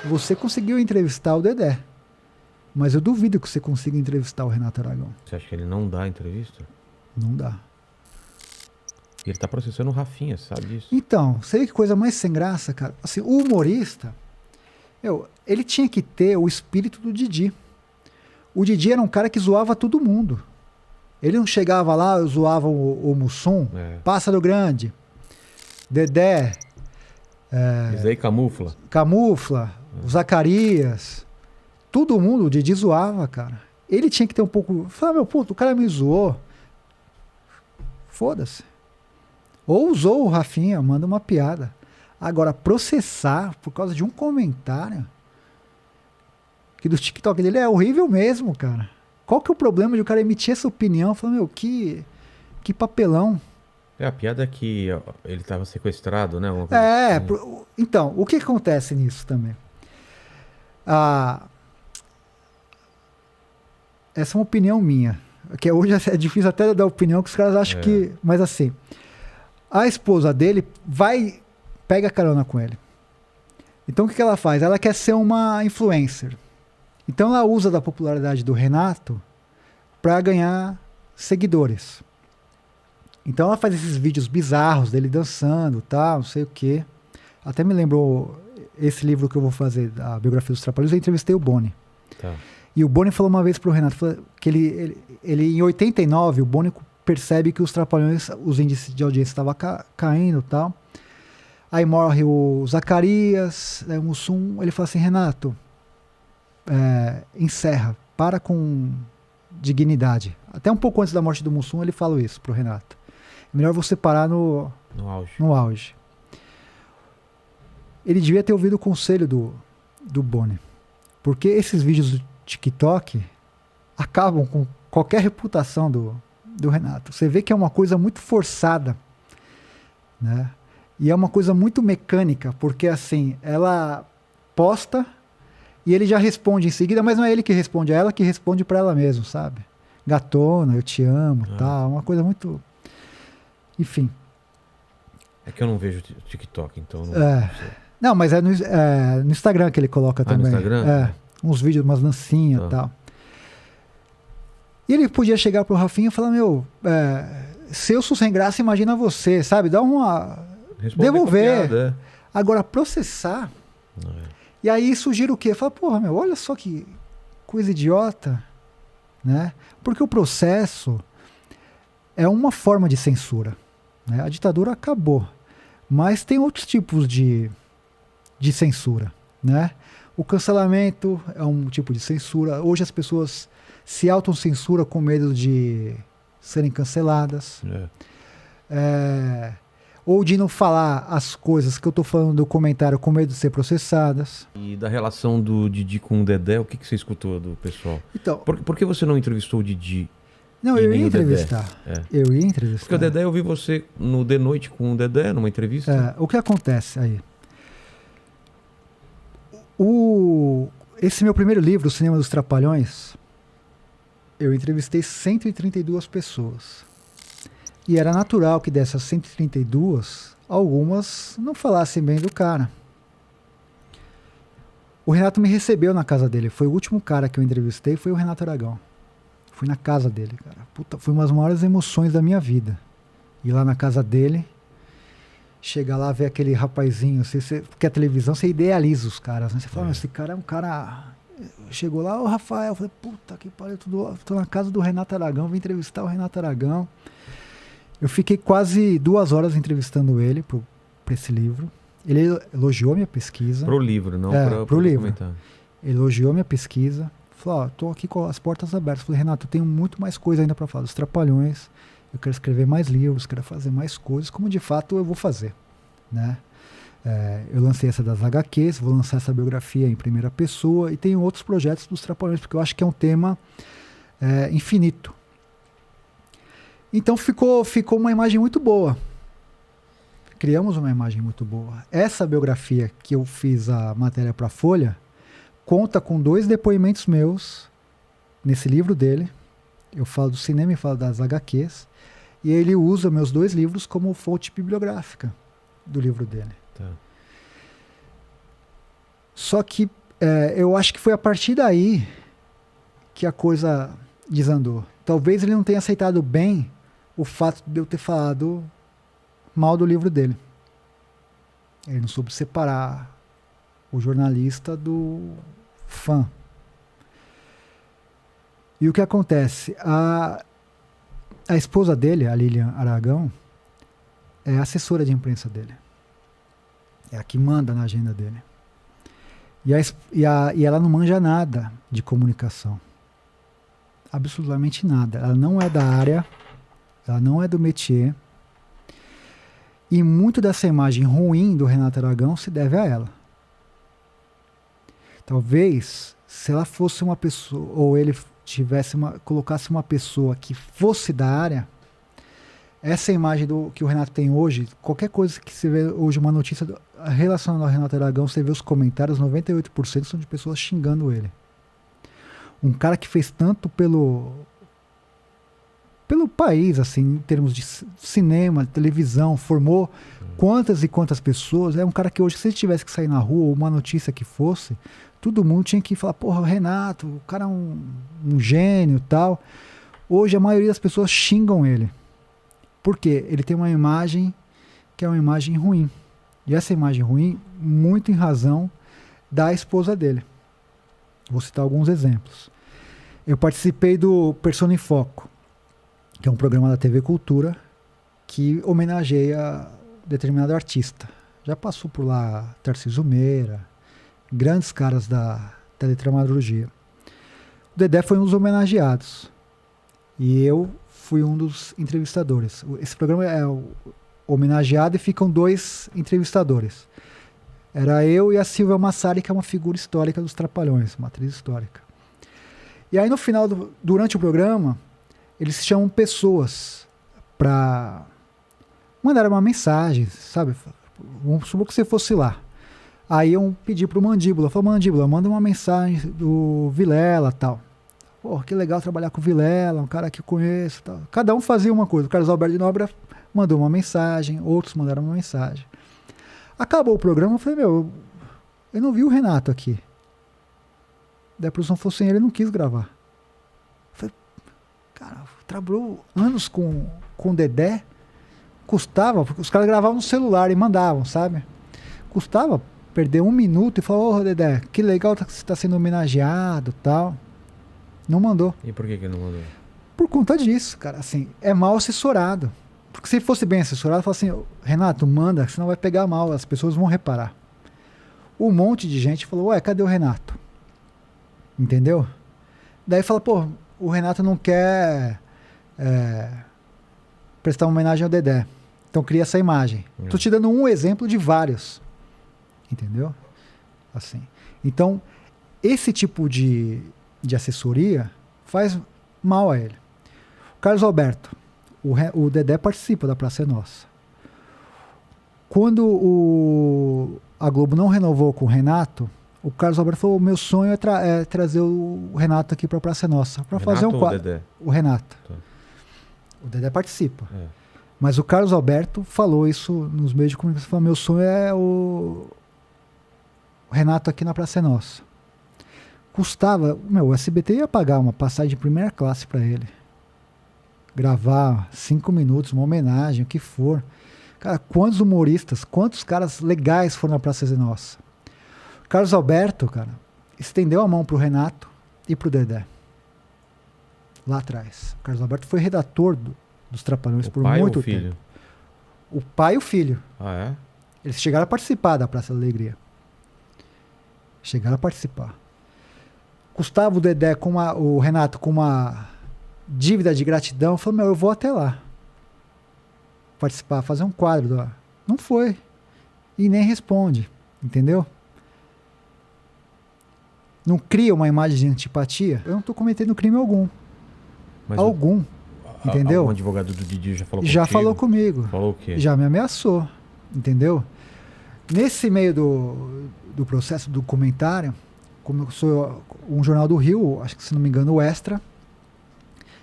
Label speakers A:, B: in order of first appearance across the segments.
A: você conseguiu entrevistar o Dedé. Mas eu duvido que você consiga entrevistar o Renato Aragão.
B: Você acha que ele não dá entrevista?
A: Não dá.
B: E ele tá processando o Rafinha, sabe disso?
A: Então, você vê que coisa mais sem graça, cara? Assim, o humorista, ele tinha que ter o espírito do Didi. O Didi era um cara que zoava todo mundo. Ele não chegava lá, zoava o Mussum, Pássaro Grande, Dedé,
B: Isso aí
A: Camufla, o Zacarias. Todo mundo, o Didi zoava, cara. Ele tinha que ter um pouco... Falei, meu puto, o cara me zoou. Foda-se. Ou usou o Rafinha, manda uma piada. Agora, processar por causa de um comentário que do TikTok dele é horrível mesmo, cara. Qual que é o problema de o cara emitir essa opinião? Falando, meu, que papelão.
B: A piada é que ele estava sequestrado, né?
A: Assim. Então, o que acontece nisso também? Essa é uma opinião minha. Que hoje é difícil até dar opinião, que os caras acham que... Mas assim, a esposa dele pega carona com ele. Então o que ela faz? Ela quer ser uma influencer. Então ela usa da popularidade do Renato para ganhar seguidores. Então ela faz esses vídeos bizarros dele dançando, tal, não sei o quê. Até me lembrou esse livro que eu vou fazer, a biografia dos Trapalhões, eu entrevistei o Boni.
B: Tá.
A: E o Boni falou uma vez pro Renato que ele em 89, o Boni percebe que os Trapalhões, os índices de audiência estavam caindo e tal. Aí morre o Zacarias, o Mussum, ele fala assim, Renato, encerra, para com dignidade. Até um pouco antes da morte do Mussum, ele fala isso pro Renato. É melhor você parar no auge. Ele devia ter ouvido o conselho do Boni. Porque esses vídeos do TikTok acabam com qualquer reputação do Renato. Você vê que é uma coisa muito forçada, né? E é uma coisa muito mecânica, porque assim, ela posta e ele já responde em seguida, mas não é ele que responde, é ela que responde pra ela mesma, sabe? Gatona, eu te amo, tal, uma coisa muito... Enfim.
B: É que eu não vejo TikTok, então não sei.
A: Não, mas é no Instagram que ele coloca também.
B: No Instagram?
A: Uns vídeos, umas dancinhas e tal. E ele podia chegar pro Rafinha e falar, meu, se eu sou sem graça, imagina você, sabe? Dá uma... devolver.
B: Copiado,
A: Agora, processar... E aí surgir o quê? Fala, porra, meu, olha só que coisa idiota, né? Porque o processo é uma forma de censura, né? A ditadura acabou, mas tem outros tipos de censura, né? O cancelamento é um tipo de censura. Hoje as pessoas se autocensuram com medo de serem canceladas. Ou de não falar as coisas que eu tô falando do comentário com medo de ser processadas.
B: E da relação do Didi com o Dedé, o que você escutou do pessoal?
A: Então,
B: por que você não entrevistou o Didi?
A: Não, eu ia entrevistar. Eu ia entrevistar.
B: Porque o Dedé, eu vi você no De Noite com o Dedé, numa entrevista.
A: O que acontece aí? Esse meu primeiro livro, O Cinema dos Trapalhões, eu entrevistei 132 pessoas. E era natural que dessas 132, algumas não falassem bem do cara. O Renato me recebeu na casa dele. Foi o último cara que eu entrevistei, foi o Renato Aragão. Fui na casa dele, cara. Puta, foi uma das maiores emoções da minha vida. Ir lá na casa dele, chegar lá, ver aquele rapazinho, porque a televisão, você idealiza os caras, né? Você fala, esse cara é um cara... Chegou lá, o Rafael, eu falei, puta que pariu, tô na casa do Renato Aragão, vim entrevistar o Renato Aragão. Eu fiquei quase 2 horas entrevistando ele para esse livro. Ele elogiou minha pesquisa.
B: Pro livro, não
A: pro livro.
B: Comentário.
A: Ele elogiou minha pesquisa. Falou, tô aqui com as portas abertas. Falei, Renato, eu tenho muito mais coisa ainda para falar dos Trapalhões. Eu quero escrever mais livros, quero fazer mais coisas, como de fato eu vou fazer, né? Eu lancei essa das HQs, vou lançar essa biografia em primeira pessoa e tenho outros projetos dos Trapalhões, porque eu acho que é um tema infinito. Então ficou uma imagem muito boa. Criamos uma imagem muito boa. Essa biografia que eu fiz a matéria para a Folha conta com 2 depoimentos meus nesse livro dele. Eu falo do cinema e falo das HQs. E ele usa meus 2 livros como fonte bibliográfica do livro dele.
B: Tá.
A: Só que eu acho que foi a partir daí que a coisa desandou. Talvez ele não tenha aceitado bem o fato de eu ter falado mal do livro dele. Ele não soube separar o jornalista do fã. E o que acontece? A esposa dele, a Lilian Aragão, é assessora de imprensa dele. É a que manda na agenda dele. E ela não manja nada de comunicação. Absolutamente nada. Ela não é da área, ela não é do métier. E muito dessa imagem ruim do Renato Aragão se deve a ela. Talvez, se ela fosse uma pessoa, ou ele colocasse uma pessoa que fosse da área, essa imagem que o Renato tem hoje, qualquer coisa que você vê hoje, uma notícia relacionada ao Renato Aragão, você vê os comentários, 98% são de pessoas xingando ele. Um cara que fez tanto pelo país, assim, em termos de cinema, televisão, formou quantas e quantas pessoas. É um cara que hoje, se ele tivesse que sair na rua, ou uma notícia que fosse, todo mundo tinha que falar, porra, Renato, o cara é um gênio e tal. Hoje a maioria das pessoas xingam ele. Por quê? Ele tem uma imagem que é uma imagem ruim. E essa imagem ruim, muito em razão da esposa dele. Vou citar alguns exemplos. Eu participei do Persona em Foco, que é um programa da TV Cultura que homenageia determinado artista. Já passou por lá Tarcísio Meira, grandes caras da teledramaturgia. O Dedé foi um dos homenageados. E eu fui um dos entrevistadores. Esse programa é homenageado e ficam 2 entrevistadores. Era eu e a Silvia Massari, que é uma figura histórica dos Trapalhões, uma atriz histórica. E aí no final, durante o programa, eles chamam pessoas para mandar uma mensagem, sabe? Vamos supor que você fosse lá. Aí eu pedi pro Mandíbula, falei, Mandíbula, manda uma mensagem do Vilela e tal. Pô, que legal trabalhar com o Vilela, um cara que eu conheço e tal. Cada um fazia uma coisa. O Carlos Alberto de Nóbrega mandou uma mensagem, outros mandaram uma mensagem. Acabou o programa, eu falei, eu não vi o Renato aqui. Daí a produção falou assim, ele não quis gravar. Eu falei, cara, trabalhou anos com o Dedé, custava, porque os caras gravavam no celular e mandavam, sabe? Custava perder 1 minuto e falar, ô Dedé, que legal que você está sendo homenageado e tal. Não mandou.
B: E por que não mandou?
A: Por conta disso, cara, assim, é mal assessorado. Porque se fosse bem assessorado, fala assim, Renato, manda, senão vai pegar mal, as pessoas vão reparar. Um monte de gente falou, ué, cadê o Renato? Entendeu? Daí fala, pô, o Renato não quer prestar uma homenagem ao Dedé. Então cria essa imagem. Tô te dando um exemplo de vários. Entendeu? Assim. Então, esse tipo de assessoria faz mal a ele. O Carlos Alberto, o Dedé participa da Praça é Nossa. Quando a Globo não renovou com o Renato, o Carlos Alberto falou, meu sonho é trazer o Renato aqui para a Praça é Nossa, para fazer um quadro.
B: Dedé?
A: O Renato.
B: Tá.
A: O Dedé participa. Mas o Carlos Alberto falou isso nos meios de comunicação, falou, meu sonho é o Renato aqui na Praça é Nossa. Custava, o SBT ia pagar uma passagem de primeira classe para ele. Gravar 5 minutos, uma homenagem, o que for. Cara, quantos humoristas, quantos caras legais foram na Praça é Nossa. Carlos Alberto, cara, estendeu a mão pro Renato e pro Dedé. Lá atrás. O Carlos Alberto foi redator dos Trapalhões por muito tempo. O pai e o filho.
B: Ah, é?
A: Eles chegaram a participar da Praça da Alegria. Chegaram a participar. Custava o Dedé o Renato com uma dívida de gratidão. Falou, eu vou até lá. Participar, fazer um quadro. Não foi. E nem responde. Entendeu? Não cria uma imagem de antipatia. Eu não estou cometendo crime algum.
B: Mas
A: algum. Entendeu?
B: Um advogado do Didi já falou
A: Já falou comigo.
B: Falou o quê?
A: Já me ameaçou. Entendeu? Nesse meio do processo do comentário, como eu sou um jornal do Rio, acho que se não me engano o Extra,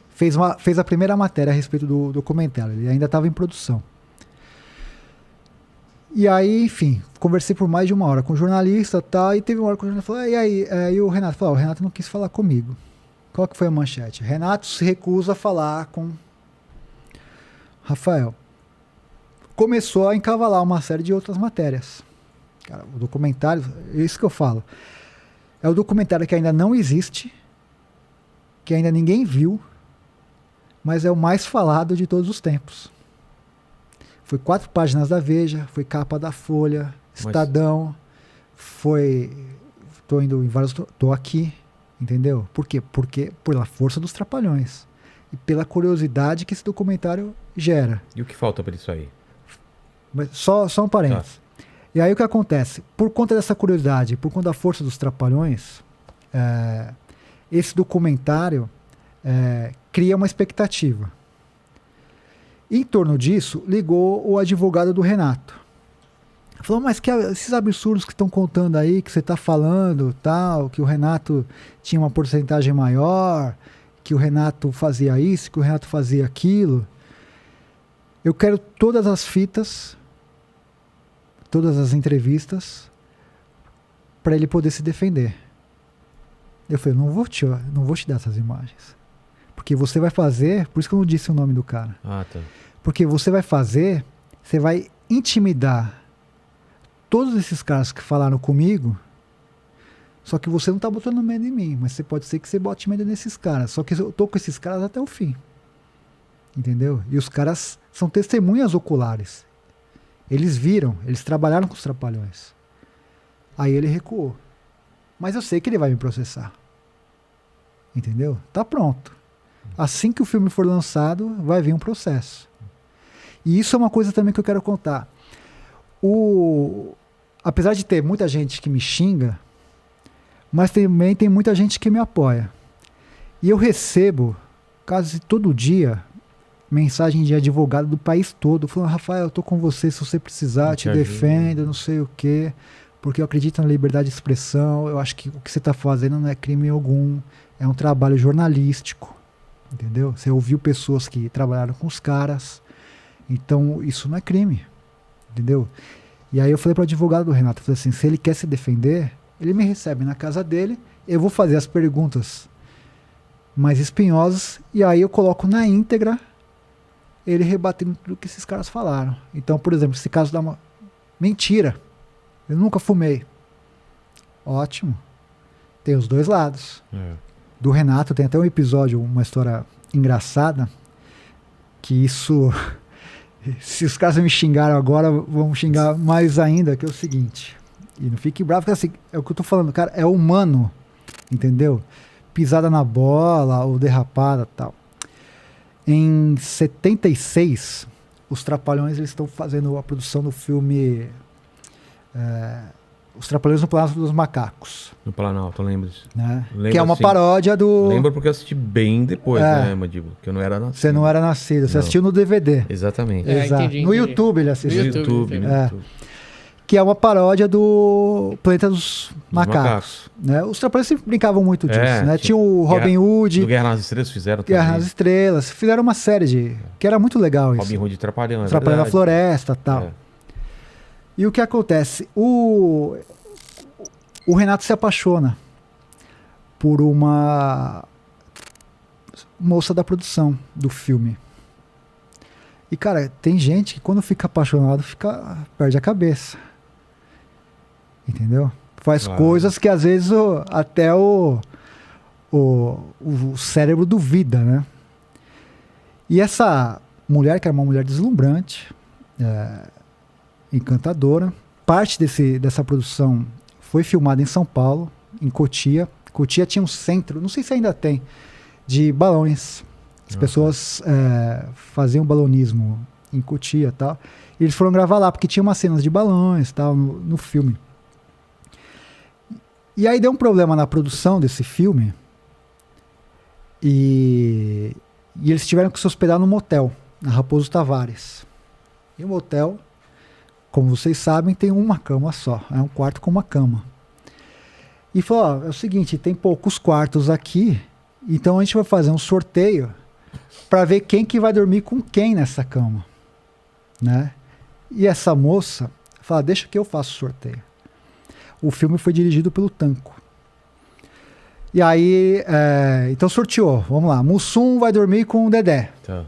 A: fez a primeira matéria a respeito do documentário. Ele ainda estava em produção. E aí, enfim, conversei por mais de 1 hora com o jornalista e tal, e teve uma hora que o jornalista falou, e aí? E o Renato falou, o Renato não quis falar comigo. Qual que foi a manchete? Renato se recusa a falar com Rafael. Começou a encavalar uma série de outras matérias. Cara, o documentário, é isso que eu falo. É o documentário que ainda não existe, que ainda ninguém viu, mas é o mais falado de todos os tempos. Foi 4 páginas da Veja, foi capa da Folha, Estadão, foi... Tô indo em vários... Tô aqui, entendeu? Por quê? Porque pela força dos Trapalhões e pela curiosidade que esse documentário gera.
B: E o que falta para isso aí?
A: Mas só um parênteses. Tá. E aí o que acontece? Por conta dessa curiosidade, por conta da força dos Trapalhões, esse documentário cria uma expectativa. Em torno disso, ligou o advogado do Renato. Falou, mas que esses absurdos que estão contando aí, que você está falando, tal, que o Renato tinha uma porcentagem maior, que o Renato fazia isso, que o Renato fazia aquilo. Eu quero todas as fitas, todas as entrevistas, para ele poder se defender. Eu falei, não vou te dar essas imagens. Porque você vai fazer, por isso que eu não disse o nome do cara.
B: Ah, tá.
A: Porque você vai intimidar todos esses caras que falaram comigo, só que você não tá botando medo em mim, mas pode ser que você bote medo nesses caras. Só que eu tô com esses caras até o fim. Entendeu? E os caras são testemunhas oculares. Eles viram, eles trabalharam com os Trapalhões. Aí ele recuou. Mas eu sei que ele vai me processar. Entendeu? Tá pronto. Assim que o filme for lançado, vai vir um processo. E isso é uma coisa também que eu quero contar. Apesar de ter muita gente que me xinga, mas também tem muita gente que me apoia. E eu recebo, quase todo dia, mensagem de advogado do país todo, falando, Rafael, eu tô com você, se você precisar, te defendo, não sei o quê, porque eu acredito na liberdade de expressão, eu acho que o que você tá fazendo não é crime algum, é um trabalho jornalístico, entendeu? Você ouviu pessoas que trabalharam com os caras, então isso não é crime, entendeu? E aí eu falei pro advogado do Renato, eu falei assim, se ele quer se defender, ele me recebe na casa dele, eu vou fazer as perguntas mais espinhosas, e aí eu coloco na íntegra ele rebatendo tudo que esses caras falaram. Então, por exemplo, esse caso dá uma... Mentira! Eu nunca fumei. Ótimo. Tem os dois lados. Do Renato tem até um episódio, uma história engraçada, que isso... Se os caras me xingaram agora, vão xingar mais ainda, que é o seguinte. E não fique bravo, porque assim, é o que eu tô falando, cara, é humano, entendeu? Pisada na bola, ou derrapada e tal. Em 76, os Trapalhões eles estão fazendo a produção do filme Os Trapalhões no Planalto dos Macacos.
B: No Planalto, eu lembro disso.
A: Né?
B: Lembro,
A: que é uma
B: assim,
A: paródia do...
B: Lembro porque eu assisti bem depois, né, Mandíbula? Que eu não era nascido.
A: Você não era nascido, você assistiu no DVD.
B: Exatamente.
A: Exato.
C: Entendi.
A: No YouTube ele assistiu.
B: No YouTube.
A: Que é uma paródia do Planeta dos Macacos. Né? Os Trapalhões sempre brincavam muito disso. Né? Tinha o Robin Hood.
B: Do Guerra nas Estrelas fizeram também.
A: Guerra nas Estrelas. Fizeram uma série que era muito legal isso.
B: Robin Hood Trapalhão,
A: Trapalhão na Floresta e tal. E o que acontece? O Renato se apaixona por uma moça da produção do filme. E, cara, tem gente que quando fica apaixonado perde a cabeça. Entendeu? Faz coisas que às vezes até o cérebro duvida, né? E essa mulher, que era uma mulher deslumbrante, encantadora, parte dessa produção foi filmada em São Paulo, em Cotia. Cotia tinha um centro, não sei se ainda tem, de balões. As pessoas faziam balonismo em Cotia e tal. E eles foram gravar lá, porque tinha umas cenas de balões tal, no filme. E aí deu um problema na produção desse filme. E eles tiveram que se hospedar num motel, na Raposo Tavares. E o motel, como vocês sabem, tem uma cama só. É um quarto com uma cama. E falou, é o seguinte, tem poucos quartos aqui, então a gente vai fazer um sorteio para ver quem que vai dormir com quem nessa cama, né? E essa moça Fala, deixa que eu faço o sorteio. O filme foi dirigido pelo Tanco. E aí, então sorteou. Vamos lá. Mussum vai dormir com o Dedé.
B: Tá.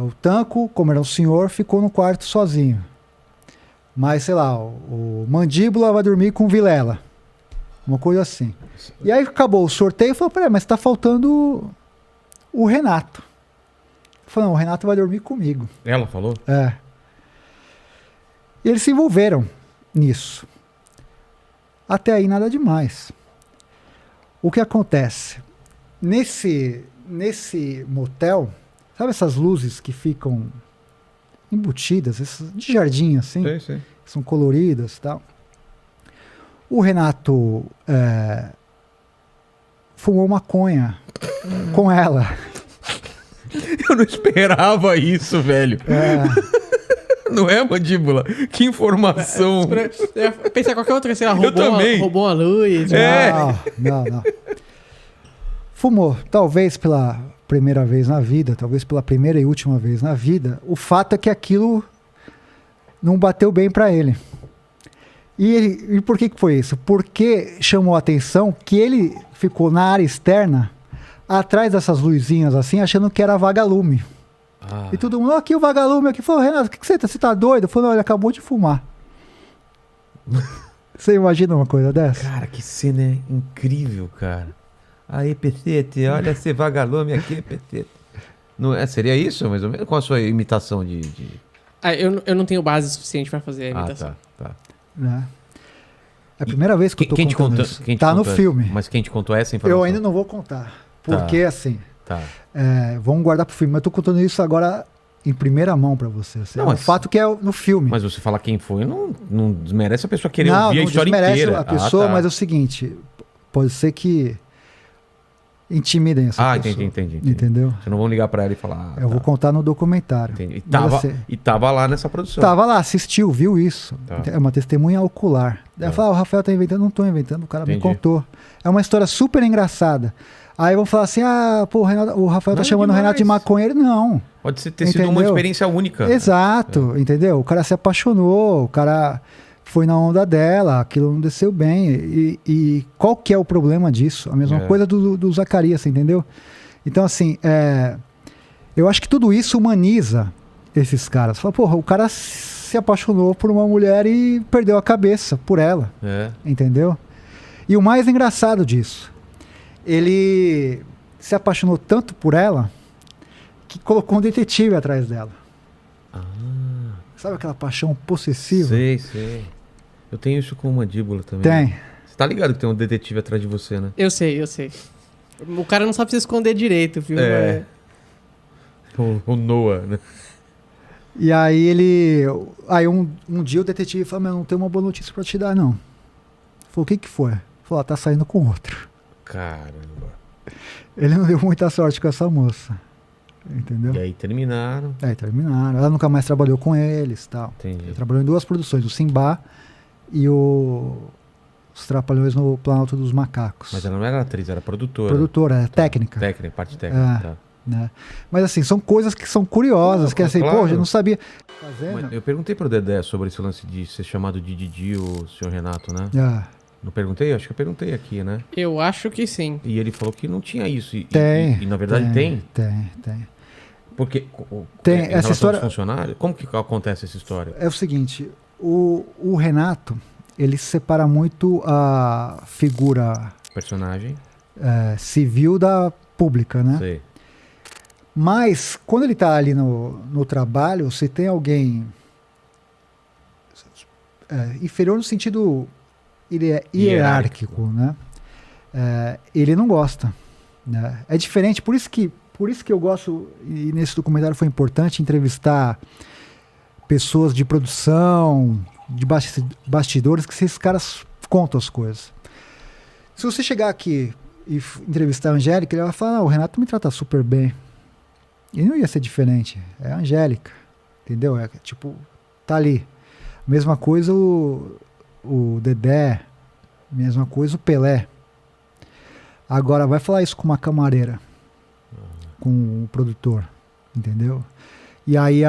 A: O Tanco, como era um senhor, ficou no quarto sozinho. Mas, sei lá, o Mandíbula vai dormir com o Vilela. Uma coisa assim. E aí acabou o sorteio e falou, peraí, mas tá faltando o Renato. Falou, não, o Renato vai dormir comigo.
B: Ela falou?
A: É. E eles se envolveram nisso. Até aí nada demais. O que acontece? Nesse motel, sabe essas luzes que ficam embutidas, essas de jardim assim?
B: Sim.
A: São coloridas e tal. O Renato fumou maconha com ela.
B: Eu não esperava isso, velho. Não é, Mandíbula? Que informação.
C: Pensar qualquer outra, sei lá, roubou a luz.
A: Não. Fumou, talvez pela primeira vez na vida, talvez pela primeira e última vez na vida. O fato é que aquilo não bateu bem para ele. E por que foi isso? Porque chamou a atenção que ele ficou na área externa, atrás dessas luzinhas assim, achando que era vagalume. E todo mundo, aqui o vagalume, aqui. Falou, Renato, o que você tá doido? Falou, não, ele acabou de fumar. Você imagina uma coisa dessa?
B: Cara, que cena incrível, cara. Aí, Pecete, olha esse vagalume aqui, Pecete. Não é, seria isso, mais ou menos? Com a sua imitação de...
C: Eu não tenho base suficiente pra fazer a imitação.
B: Tá.
A: É a primeira vez que eu tô contando isso. Tá no filme.
B: Mas quem te contou essa informação?
A: Eu ainda não vou contar. Porque, assim...
B: Tá.
A: Vamos guardar pro filme. Mas eu tô contando isso agora em primeira mão pra você. Assim,
B: não,
A: é um fato que é no filme.
B: Mas você falar quem foi, não desmerece a pessoa querer ouvir a história inteira.
A: Não, não desmerece a pessoa, mas é o seguinte... Pode ser que intimidem essa pessoa.
B: Entendi.
A: Entendeu?
B: Vocês não vão ligar pra ela e falar...
A: Eu vou contar no documentário.
B: Entendi. E tava lá nessa produção.
A: Tava lá, assistiu, viu isso.
B: Tá.
A: É uma testemunha ocular. Ela fala, o Rafael tá inventando. Não tô inventando, o cara me contou. É uma história super engraçada. Aí vão falar assim, o Rafael tá chamando o Renato de maconheiro. Não.
B: Pode ter sido uma experiência única.
A: Exato, entendeu? O cara se apaixonou, o cara foi na onda dela, aquilo não desceu bem. E qual que é o problema disso? A mesma coisa do Zacarias, entendeu? Então, assim, eu acho que tudo isso humaniza esses caras. Fala, porra, o cara se apaixonou por uma mulher e perdeu a cabeça por ela. Entendeu? E o mais engraçado disso, ele se apaixonou tanto por ela que colocou um detetive atrás dela. Sabe aquela paixão possessiva?
B: Sei. Eu tenho isso com o Mandíbula também.
A: Tem.
B: Você tá ligado que tem um detetive atrás de você, né?
C: Eu sei. O cara não sabe se esconder direito, viu?
B: O Noah, né?
A: E aí Aí um dia o detetive falou, mas não tem uma boa notícia pra te dar, não. Falou, o que foi? Falou, tá saindo com outro.
B: Caramba.
A: Ele não deu muita sorte com essa moça. Entendeu?
B: E aí terminaram.
A: Terminaram. Ela nunca mais trabalhou com eles, tal.
B: Entendi.
A: Ele trabalhou em duas produções, o Simbá e os Trapalhões no Planalto dos Macacos.
B: Mas ela não era atriz, era produtora.
A: Produtora, técnica.
B: Parte técnica,
A: né? Mas assim, são coisas que são curiosas, que assim,
B: claro.
A: Pô, eu não sabia.
B: Mas eu perguntei pro Dedé sobre esse lance de ser chamado de Didi ou senhor Renato, né? Não perguntei? Acho que eu perguntei aqui, né?
C: Eu acho que sim.
B: E ele falou que não tinha isso.
A: Tem.
B: E na verdade tem?
A: Tem.
B: Porque
A: tem
B: em
A: essa história.
B: Aos funcionários, como que acontece essa história?
A: É o seguinte, o Renato, ele separa muito a figura
B: personagem
A: civil da pública, né?
B: Sei.
A: Mas quando ele está ali no trabalho, se tem alguém inferior no sentido hierárquico, né? Ele não gosta, né? É diferente, por isso que eu gosto, e nesse documentário foi importante entrevistar pessoas de produção, de bastidores, que esses caras contam as coisas. Se você chegar aqui e entrevistar a Angélica, ele vai falar, o Renato me trata super bem. E não ia ser diferente. É a Angélica, entendeu? Tipo, tá ali. Mesma coisa o Dedé, mesma coisa o Pelé. Agora vai falar isso com uma camareira, com o produtor, entendeu? E aí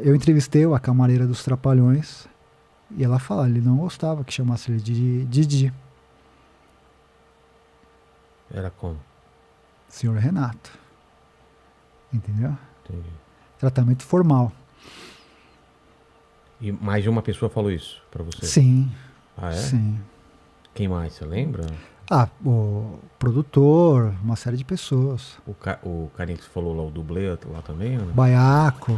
A: eu entrevistei a camareira dos Trapalhões E ela fala, ele não gostava que chamasse ele de Didi,
B: Era como?
A: senhor Renato. Entendeu?
B: Entendi.
A: Tratamento formal.
B: E mais de uma pessoa falou isso pra você?
A: Sim,
B: Ah, é?
A: sim.
B: Quem mais? Você lembra?
A: Ah, o produtor, uma série de pessoas.
B: O carinha que você falou lá, o dublê lá também? Ou não?
A: Baiaco.